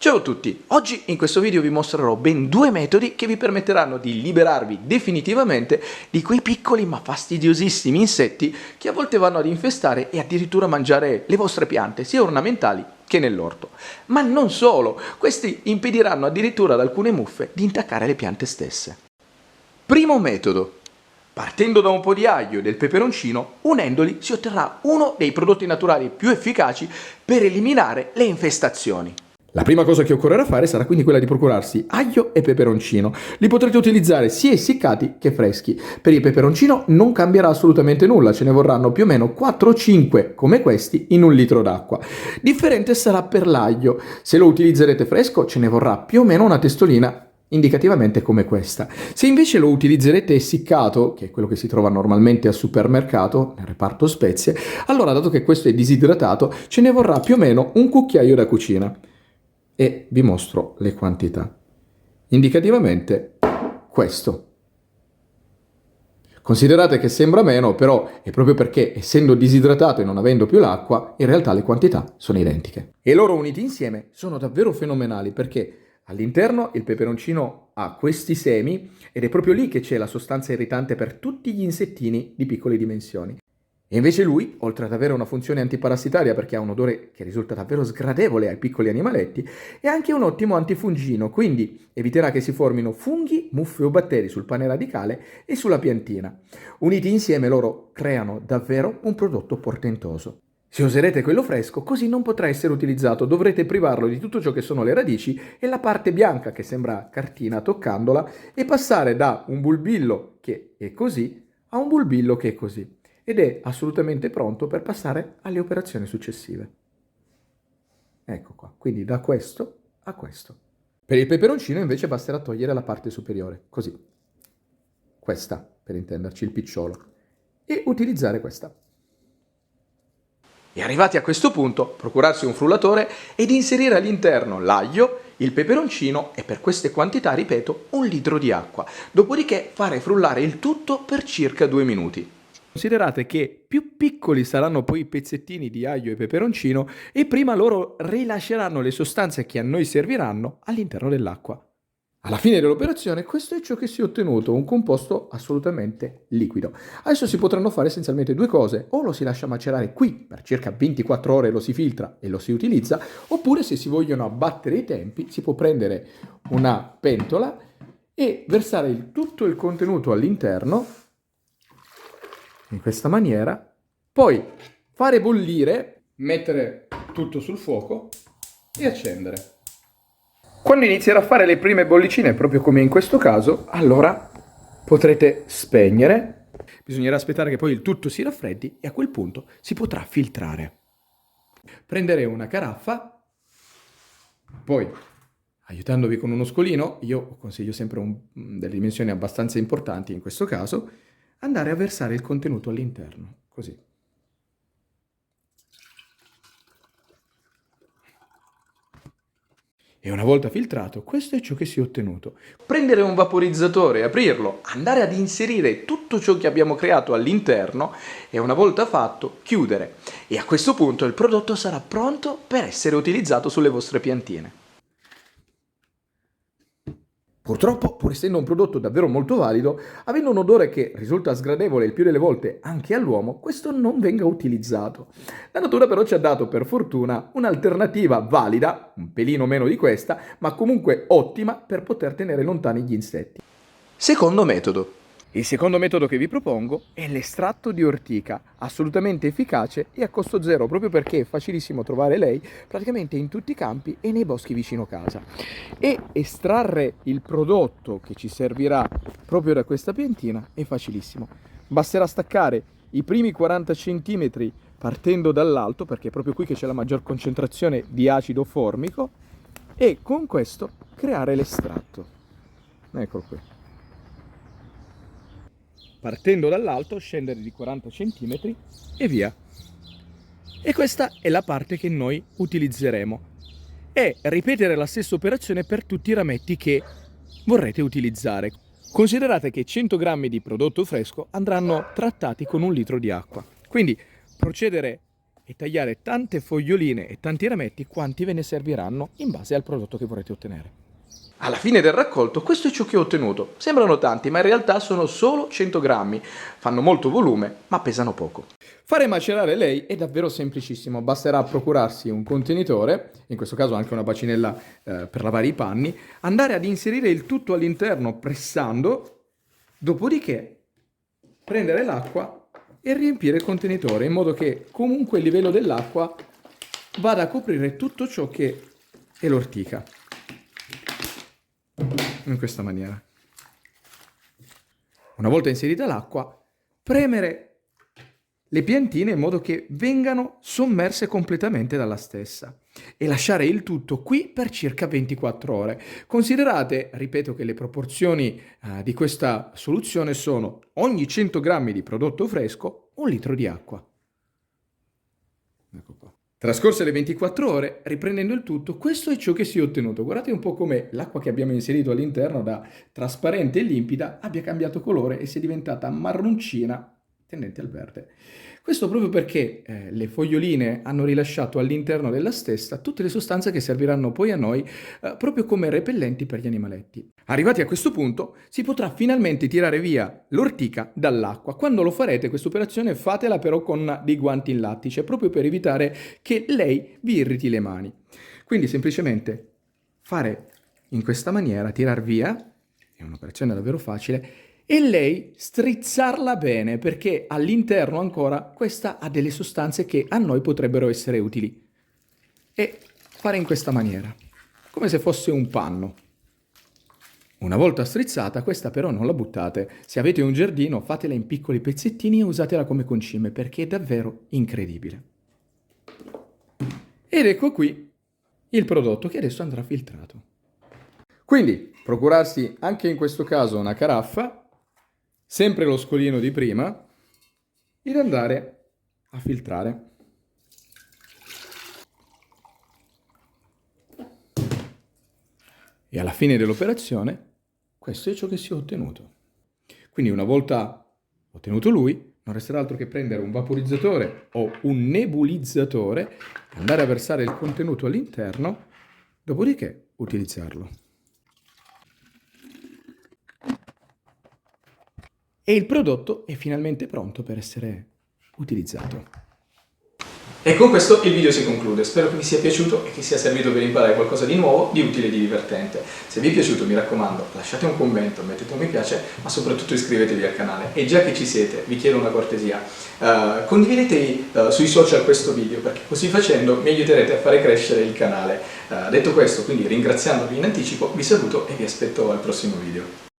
Ciao a tutti, oggi in questo video vi mostrerò ben due metodi che vi permetteranno di liberarvi definitivamente di quei piccoli ma fastidiosissimi insetti che a volte vanno ad infestare e addirittura mangiare le vostre piante, sia ornamentali che nell'orto. Ma non solo, questi impediranno addirittura ad alcune muffe di intaccare le piante stesse. Primo metodo. Partendo da un po' di aglio e del peperoncino, unendoli si otterrà uno dei prodotti naturali più efficaci per eliminare le infestazioni. La prima cosa che occorrerà fare sarà quindi quella di procurarsi aglio e peperoncino. Li potrete utilizzare sia essiccati che freschi. Per il peperoncino non cambierà assolutamente nulla, ce ne vorranno più o meno 4 o 5 come questi in un litro d'acqua. Differente sarà per l'aglio. Se lo utilizzerete fresco ce ne vorrà più o meno una testolina indicativamente come questa. Se invece lo utilizzerete essiccato, che è quello che si trova normalmente al supermercato, nel reparto spezie, allora dato che questo è disidratato, ce ne vorrà più o meno un cucchiaio da cucina. E vi mostro le quantità. Indicativamente questo. Considerate che sembra meno, però è proprio perché essendo disidratato e non avendo più l'acqua, in realtà le quantità sono identiche. E loro uniti insieme sono davvero fenomenali perché all'interno il peperoncino ha questi semi ed è proprio lì che c'è la sostanza irritante per tutti gli insettini di piccole dimensioni. E invece lui, oltre ad avere una funzione antiparassitaria perché ha un odore che risulta davvero sgradevole ai piccoli animaletti, è anche un ottimo antifungino, quindi eviterà che si formino funghi, muffe o batteri sul pane radicale e sulla piantina. Uniti insieme loro creano davvero un prodotto portentoso. Se userete quello fresco, così non potrà essere utilizzato, dovrete privarlo di tutto ciò che sono le radici e la parte bianca che sembra cartina toccandola e passare da un bulbillo che è così a un bulbillo che è così. Ed è assolutamente pronto per passare alle operazioni successive. Ecco qua, quindi da questo a questo. Per il peperoncino invece basterà togliere la parte superiore, così. Questa, per intenderci, il picciolo. E utilizzare questa. E arrivati a questo punto, procurarsi un frullatore ed inserire all'interno l'aglio, il peperoncino e per queste quantità, ripeto, un litro di acqua. Dopodiché fare frullare il tutto per circa 2 minuti. Considerate che più piccoli saranno poi i pezzettini di aglio e peperoncino e prima loro rilasceranno le sostanze che a noi serviranno all'interno dell'acqua. Alla fine dell'operazione questo è ciò che si è ottenuto, un composto assolutamente liquido. Adesso si potranno fare essenzialmente due cose, o lo si lascia macerare qui per circa 24 ore, lo si filtra e lo si utilizza, oppure se si vogliono abbattere i tempi si può prendere una pentola e versare tutto il contenuto all'interno in questa maniera, poi fare bollire, mettere tutto sul fuoco e accendere. Quando inizierà a fare le prime bollicine, proprio come in questo caso, allora potrete spegnere. Bisognerà aspettare che poi il tutto si raffreddi e a quel punto si potrà filtrare. Prendere una caraffa, poi aiutandovi con uno scolino, io consiglio sempre delle dimensioni abbastanza importanti in questo caso, andare a versare il contenuto all'interno, così. E una volta filtrato, questo è ciò che si è ottenuto. Prendere un vaporizzatore, aprirlo, andare ad inserire tutto ciò che abbiamo creato all'interno e una volta fatto, chiudere. E a questo punto il prodotto sarà pronto per essere utilizzato sulle vostre piantine. Purtroppo, pur essendo un prodotto davvero molto valido, avendo un odore che risulta sgradevole il più delle volte anche all'uomo, questo non venga utilizzato. La natura però ci ha dato, per fortuna, un'alternativa valida, un pelino meno di questa, ma comunque ottima per poter tenere lontani gli insetti. Secondo metodo. Il secondo metodo che vi propongo è l'estratto di ortica, assolutamente efficace e a costo zero, proprio perché è facilissimo trovare lei praticamente in tutti i campi e nei boschi vicino casa. E estrarre il prodotto che ci servirà proprio da questa piantina è facilissimo. Basterà staccare i primi 40 cm partendo dall'alto, perché è proprio qui che c'è la maggior concentrazione di acido formico, e con questo creare l'estratto. Eccolo qui. Partendo dall'alto, scendere di 40 cm e via. E questa è la parte che noi utilizzeremo. E ripetere la stessa operazione per tutti i rametti che vorrete utilizzare. Considerate che 100 g di prodotto fresco andranno trattati con un litro di acqua. Quindi procedere e tagliare tante foglioline e tanti rametti quanti ve ne serviranno in base al prodotto che vorrete ottenere. Alla fine del raccolto questo è ciò che ho ottenuto. Sembrano tanti, ma in realtà sono solo 100 grammi. Fanno molto volume, ma pesano poco. Fare macerare lei è davvero semplicissimo, basterà procurarsi un contenitore, in questo caso anche una bacinella per lavare i panni, andare ad inserire il tutto all'interno pressando, dopodiché prendere l'acqua e riempire il contenitore in modo che comunque il livello dell'acqua vada a coprire tutto ciò che è l'ortica. In questa maniera. Una volta inserita l'acqua, premere le piantine in modo che vengano sommerse completamente dalla stessa e lasciare il tutto qui per circa 24 ore. Considerate, ripeto, che le proporzioni di questa soluzione sono ogni 100 grammi di prodotto fresco, 1 litro di acqua. Ecco qua. Trascorse le 24 ore, riprendendo il tutto, questo è ciò che si è ottenuto. Guardate un po' come l'acqua che abbiamo inserito all'interno da trasparente e limpida abbia cambiato colore e sia diventata marroncina tendente al verde. Questo proprio perché le foglioline hanno rilasciato all'interno della stessa tutte le sostanze che serviranno poi a noi proprio come repellenti per gli animaletti. Arrivati a questo punto si potrà finalmente tirare via l'ortica dall'acqua. Quando lo farete questa operazione fatela però con dei guanti in lattice proprio per evitare che lei vi irriti le mani. Quindi semplicemente fare in questa maniera, tirar via, è un'operazione davvero facile, e lei strizzarla bene perché all'interno ancora questa ha delle sostanze che a noi potrebbero essere utili. E fare in questa maniera, come se fosse un panno. Una volta strizzata, questa però non la buttate. Se avete un giardino, fatela in piccoli pezzettini e usatela come concime perché è davvero incredibile. Ed ecco qui il prodotto che adesso andrà filtrato. Quindi procurarsi anche in questo caso una caraffa, sempre lo scolino di prima, ed andare a filtrare. E alla fine dell'operazione, questo è ciò che si è ottenuto. Quindi una volta ottenuto lui, non resterà altro che prendere un vaporizzatore o un nebulizzatore, andare a versare il contenuto all'interno, dopodiché utilizzarlo. E il prodotto è finalmente pronto per essere utilizzato. E con questo il video si conclude, spero che vi sia piaciuto e che sia servito per imparare qualcosa di nuovo, di utile e di divertente. Se vi è piaciuto mi raccomando lasciate un commento, mettete un mi piace, ma soprattutto iscrivetevi al canale. E già che ci siete vi chiedo una cortesia, condividete sui social questo video perché così facendo mi aiuterete a fare crescere il canale. Detto questo, quindi ringraziandovi in anticipo, vi saluto e vi aspetto al prossimo video.